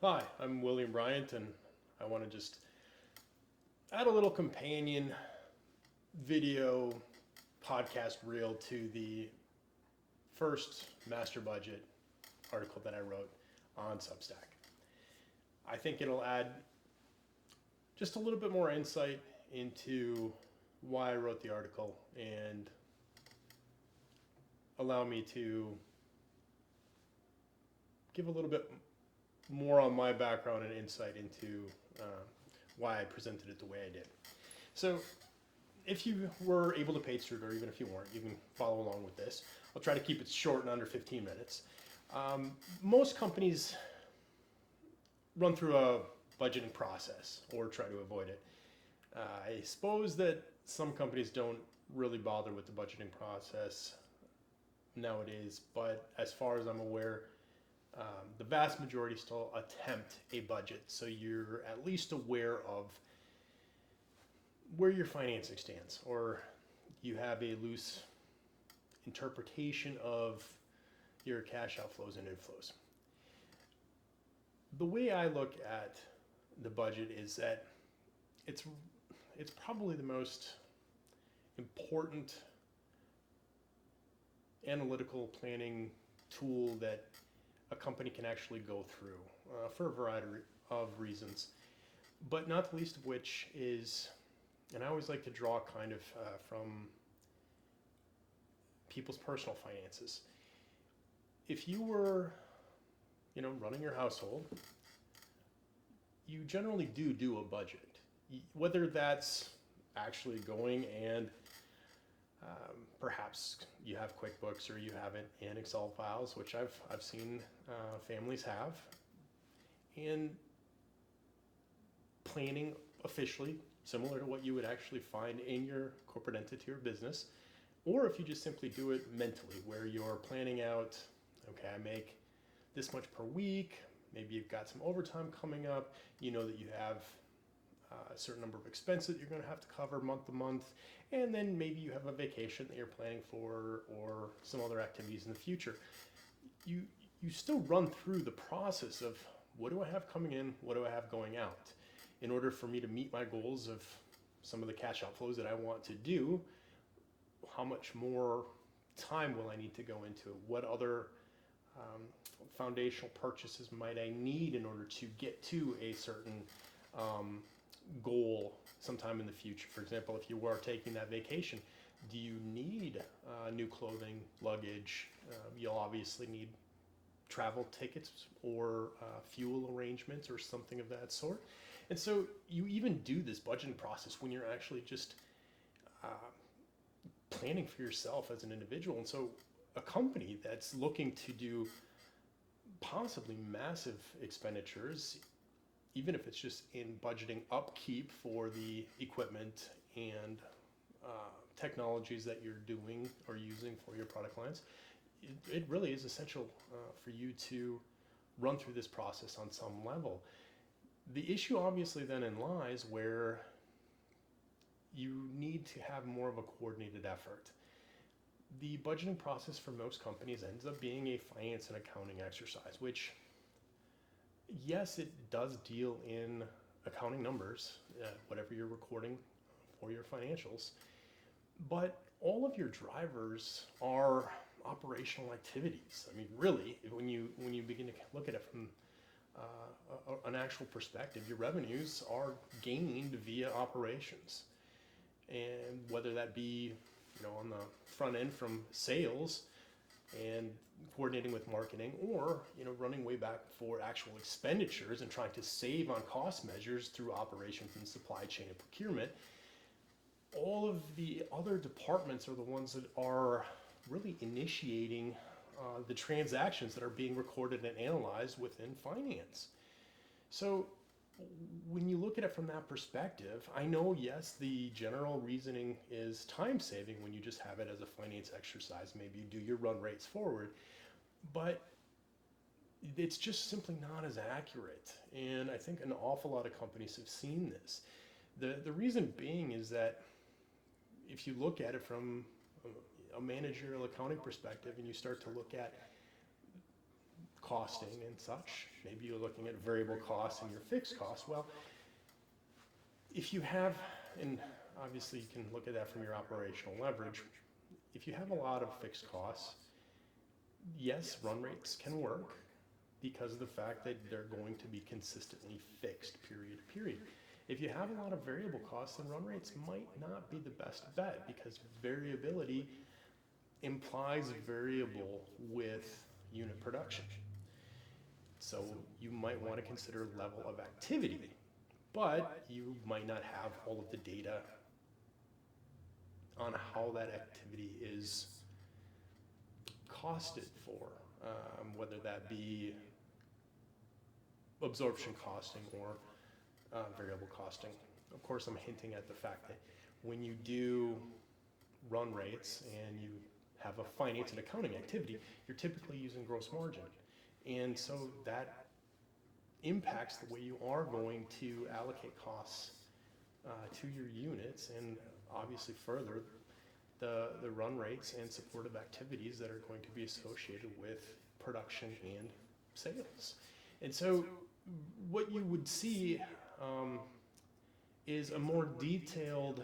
Hi, I'm William Bryant, and I want to just add a little companion video podcast reel to the first master budget article that I wrote on Substack. I think it'll add just a little bit more insight into why I wrote the article and allow me to give a little bit more on my background and insight into why I presented it the way I did. So if you were able to page through it, or even if you weren't, you can follow along with this. I'll try to keep it short and under 15 minutes. Most companies run through a budgeting process or try to avoid it. I suppose that some companies don't really bother with the budgeting process nowadays, but as far as I'm aware, the vast majority still attempt a budget, so you're at least aware of where your financing stands, or you have a loose interpretation of your cash outflows and inflows. The way I look at the budget is that it's probably the most important analytical planning tool that a company can actually go through for a variety of reasons, but not the least of which is, and I always like to draw kind of from people's personal finances. If you were, running your household, you generally do a budget, whether that's actually going and perhaps you have QuickBooks or you have it in Excel files, which I've seen families have, and planning officially similar to what you would actually find in your corporate entity or business, or if you just simply do it mentally, where you're planning out, okay, I make this much per week, maybe you've got some overtime coming up, you know that you have a certain number of expenses that you're going to have to cover month to month, and then maybe you have a vacation that you're planning for or some other activities in the future. You still run through the process of, what do I have coming in, what do I have going out? In order for me to meet my goals of some of the cash outflows that I want to do, how much more time will I need to go into it? What other foundational purchases might I need in order to get to a certain goal sometime in the future? For example, if you are taking that vacation, do you need new clothing, luggage? You'll obviously need travel tickets or fuel arrangements or something of that sort. And so you even do this budgeting process when you're actually just planning for yourself as an individual. And so a company that's looking to do possibly massive expenditures, even if it's just in budgeting upkeep for the equipment and technologies that you're doing or using for your product lines, it really is essential for you to run through this process on some level. The issue obviously then lies where you need to have more of a coordinated effort. The budgeting process for most companies ends up being a finance and accounting exercise, which, yes, it does deal in accounting numbers, whatever you're recording for your financials, but all of your drivers are operational activities. I mean, really, when you begin to look at it from an actual perspective, your revenues are gained via operations, and whether that be on the front end from sales and coordinating with marketing, or running way back for actual expenditures and trying to save on cost measures through operations and supply chain and procurement. All of the other departments are the ones that are really initiating the transactions that are being recorded and analyzed within finance. So when you look at it from that perspective, I know, yes, the general reasoning is time saving when you just have it as a finance exercise. Maybe you do your run rates forward, but it's just simply not as accurate. And I think an awful lot of companies have seen this. The reason being is that if you look at it from a managerial accounting perspective and you start to look at costing and such. Maybe you're looking at variable costs and your fixed costs. Well, if you have, and obviously you can look at that from your operational leverage, if you have a lot of fixed costs, yes, run rates can work because of the fact that they're going to be consistently fixed period to period. If you have a lot of variable costs, then run rates might not be the best bet because variability implies variable with unit production. So you might want to consider level of activity, but you might not have all of the data on how that activity is costed for, whether that be absorption costing or variable costing. Of course, I'm hinting at the fact that when you do run rates and you have a finance and accounting activity, you're typically using gross margin. And so that impacts the way you are going to allocate costs to your units, and obviously further the run rates and supportive activities that are going to be associated with production and sales. And so what you would see is a more detailed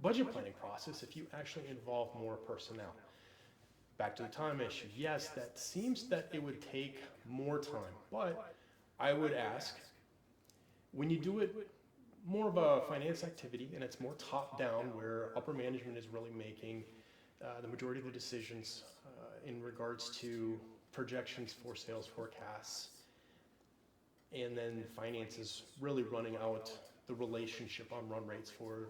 budget planning process if you actually involve more personnel. Back to the time issue, yes, that seems that it would take more time, but I would ask, when you do it more of a finance activity and it's more top down where upper management is really making the majority of the decisions in regards to projections for sales forecasts, and then finance is really running out the relationship on run rates for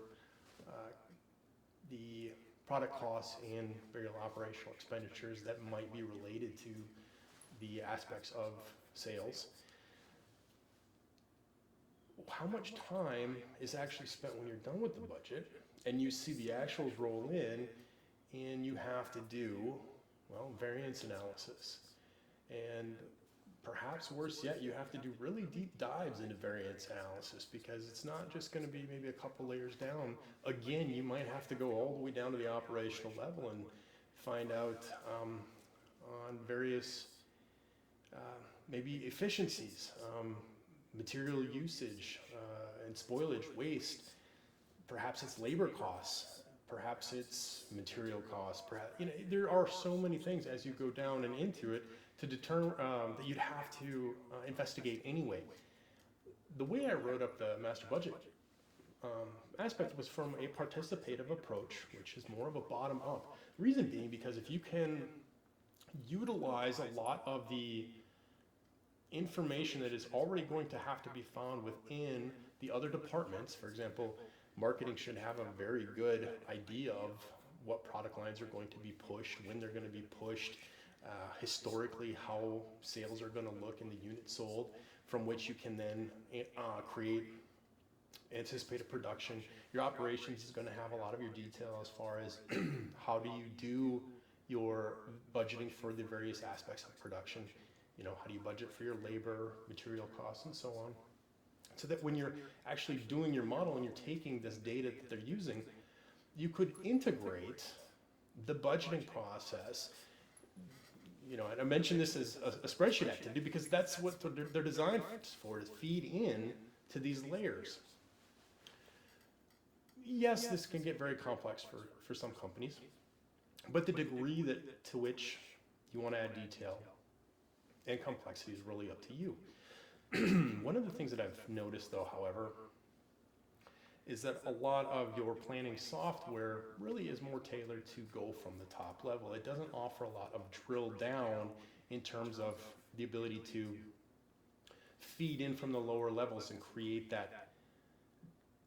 the product costs and variable operational expenditures that might be related to the aspects of sales. How much time is actually spent when you're done with the budget and you see the actuals roll in and you have to do, well, variance analysis? And perhaps worse yet, you have to do really deep dives into variance analysis because it's not just going to be maybe a couple layers down. Again, you might have to go all the way down to the operational level and find out on various maybe efficiencies, material usage and spoilage, waste. Perhaps it's labor costs. Perhaps it's material costs. Perhaps, there are so many things as you go down and into it to determine that you'd have to investigate anyway. The way I wrote up the master budget aspect was from a participative approach, which is more of a bottom-up. Reason being because if you can utilize a lot of the information that is already going to have to be found within the other departments, for example, marketing should have a very good idea of what product lines are going to be pushed, when they're going to be pushed, historically how sales are going to look in the unit sold, from which you can then create anticipated production. Your operations is going to have a lot of your detail as far as how do you do your budgeting for the various aspects of production. How do you budget for your labor, material costs, and so on. So that when you're actually doing your model and you're taking this data that they're using, you could integrate the budgeting process. And I mentioned this as a spreadsheet activity because that's what they're designed for, is feed in to these layers. Yes, this can get very complex for some companies, but the degree to which you want to add detail and complexity is really up to you. One of the things that I've noticed, though, however, is that a lot of your planning software really is more tailored to go from the top level. It doesn't offer a lot of drill down in terms of the ability to feed in from the lower levels and create that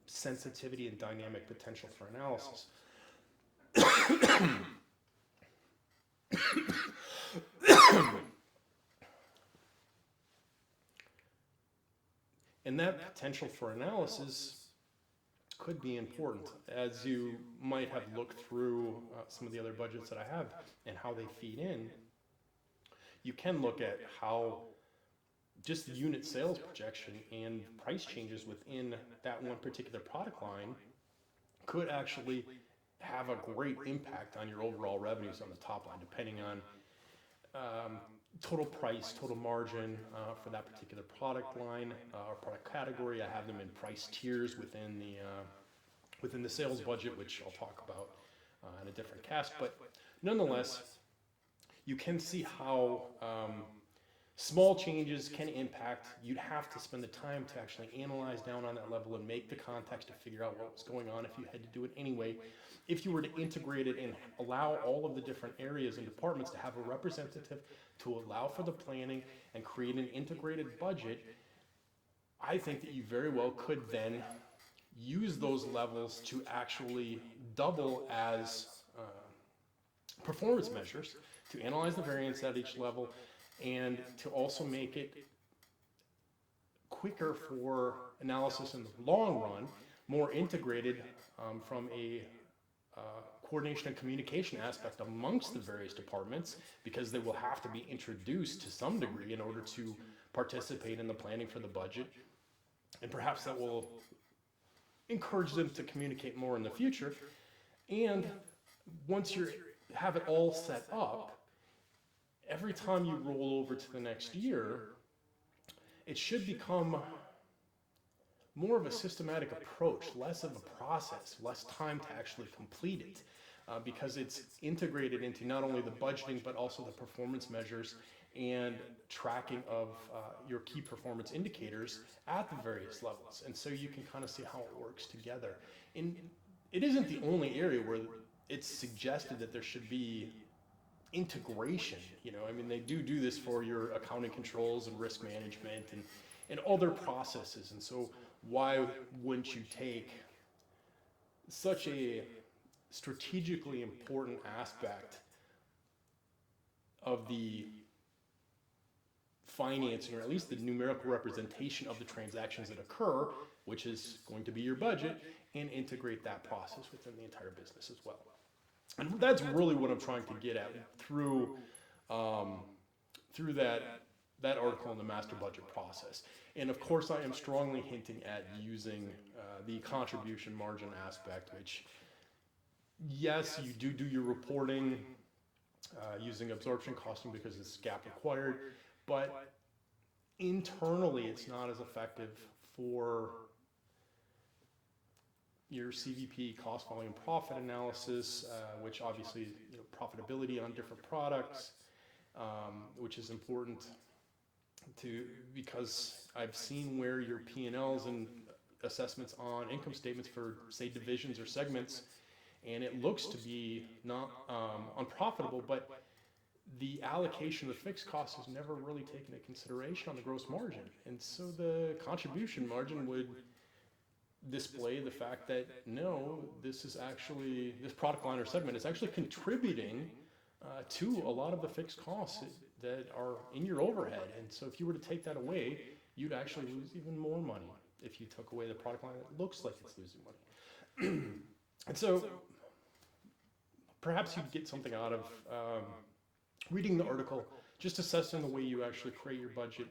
sensitivity and dynamic potential for analysis. And that potential for analysis could be important, as you might have looked through some of the other budgets that I have and how they feed in. You can look at how just the unit sales projection and price changes within that one particular product line could actually have a great impact on your overall revenues on the top line, depending on total price, total margin for that particular product line or product category. I have them in price tiers within the sales budget, which I'll talk about in a different cast. But nonetheless, you can see how small changes can impact. You'd have to spend the time to actually analyze down on that level and make the context to figure out what was going on if you had to do it anyway. If you were to integrate it and allow all of the different areas and departments to have a representative to allow for the planning and create an integrated budget, I think that you very well could then use those levels to actually double as performance measures, to analyze the variance at each level, and to also make it quicker for analysis in the long run, more integrated from a coordination and communication aspect amongst the various departments, because they will have to be introduced to some degree in order to participate in the planning for the budget. And perhaps that will encourage them to communicate more in the future. And once you have it all set up, every time you roll over to the next year, it should become more of a systematic approach, less of a process, less time to actually complete it, because it's integrated into not only the budgeting, but also the performance measures and tracking of your key performance indicators at the various levels. And so you can kind of see how it works together. And it isn't the only area where it's suggested that there should be integration. I mean, they do this for your accounting controls and risk management and other processes. And so why wouldn't you take such a strategically important aspect of the financing, or at least the numerical representation of the transactions that occur, which is going to be your budget, and integrate that process within the entire business as well. And that's really what I'm trying to get at through that article in the master budget process. And of course, I am strongly hinting at using the contribution margin aspect, which, yes, you do your reporting using absorption costing because it's GAAP required, but internally it's not as effective for your CVP, cost volume profit analysis, which obviously, profitability on different products, which is important because I've seen where your P&Ls and assessments on income statements for, say, divisions or segments, and it looks to be not unprofitable, but the allocation of the fixed costs is never really taken into consideration on the gross margin. And so the contribution margin would display the fact that, no, this product line or segment is actually contributing to a lot of the fixed costs that are in your overhead. And so if you were to take that away, you'd actually lose even more money if you took away the product line that looks like it's losing money. And so perhaps you'd get something out of reading the article, just assessing the way you actually create your budget.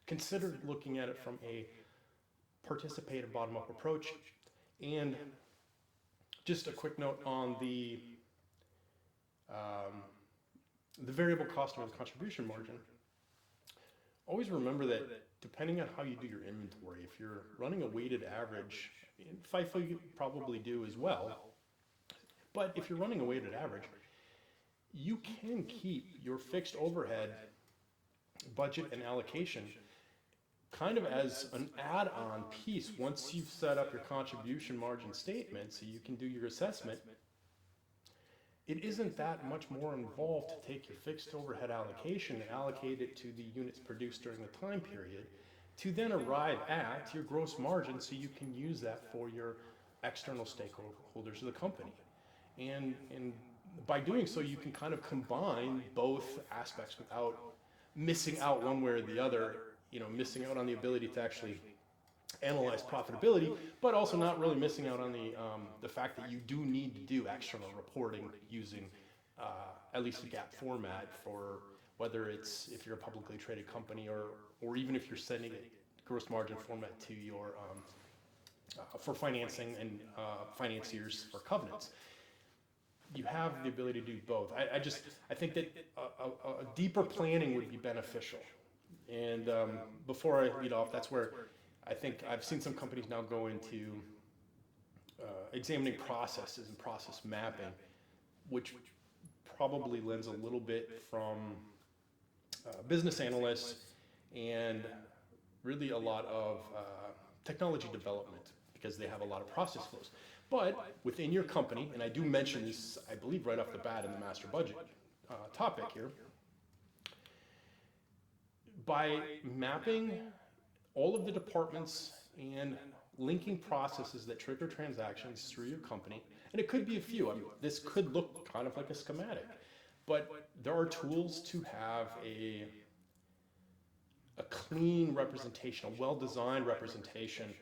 Consider looking at it from a participative bottom-up approach. And just a quick note on the variable cost or the contribution margin. Always remember that depending on how you do your inventory, if you're running a weighted average, FIFO you probably do as well, but if you're running a weighted average, you can keep your fixed overhead budget and allocation kind of as an add-on piece once you've set up your contribution margin statement so you can do your assessment. It isn't that much more involved to take your fixed overhead allocation and allocate it to the units produced during the time period to then arrive at your gross margin so you can use that for your external stakeholders of the company. And by doing so, you can kind of combine both aspects without missing out one way or the other, missing out on the ability to actually analyze profitability, but also not really missing out on the fact that you do need to do external reporting using at least a GAAP format for whether it's if you're a publicly traded company or even if you're sending a gross margin format to your for financing and financiers for covenants. you have the ability to do both. I think that a deeper planning would be beneficial. And before I lead off, that's where I think I've seen some companies now go into examining processes and process mapping, which probably lends a little bit from business analysts and really a lot of technology development, because they have a lot of process flows. But within your company, and I do mention this, I believe, right off the bat in the master budget topic here, by mapping all of the departments and linking processes that trigger transactions through your company, and it could be a few. I mean, this could look kind of like a schematic, but there are tools to have a clean representation, a well-designed representation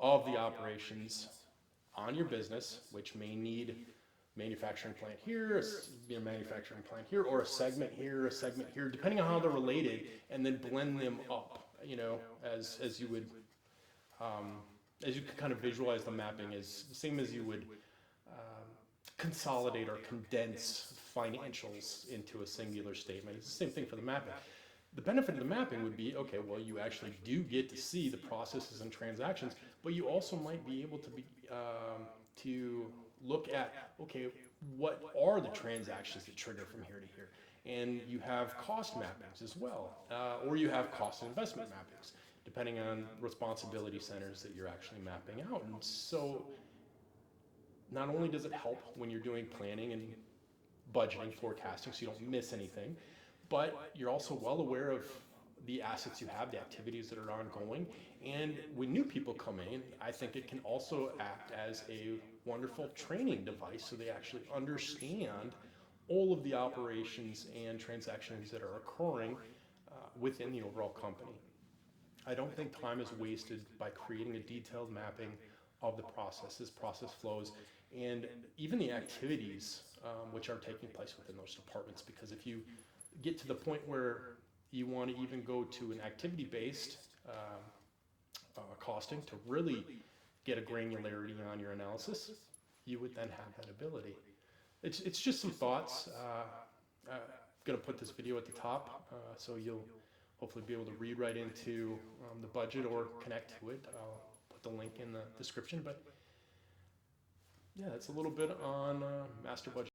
of the operations on your business, which may need manufacturing plant here, a manufacturing plant here, or a segment here, depending on how they're related, and then blend them up, as you would, as you can kind of visualize the mapping is the same as you would consolidate or condense financials into a singular statement. It's the same thing for the mapping. The benefit of the mapping would be, okay, well, you actually do get to see the processes and transactions, but you also might be able to look at, okay, what are the transactions that trigger from here to here? And you have cost mappings as well, or you have cost and investment mappings, depending on responsibility centers that you're actually mapping out. And so not only does it help when you're doing planning and budgeting, forecasting, so you don't miss anything, but you're also well aware of the assets you have, the activities that are ongoing. And when new people come in, I think it can also act as a wonderful training device, so they actually understand all of the operations and transactions that are occurring within the overall company. I don't think time is wasted by creating a detailed mapping of the processes, process flows, and even the activities which are taking place within those departments. Because if you get to the point where you want to even go to an activity-based costing to really get a granularity on your analysis, you would then have that ability. It's just some thoughts. I'm going to put this video at the top, so you'll hopefully be able to read right into the budget or connect to it. I'll put the link in the description. But yeah, that's a little bit on master budget.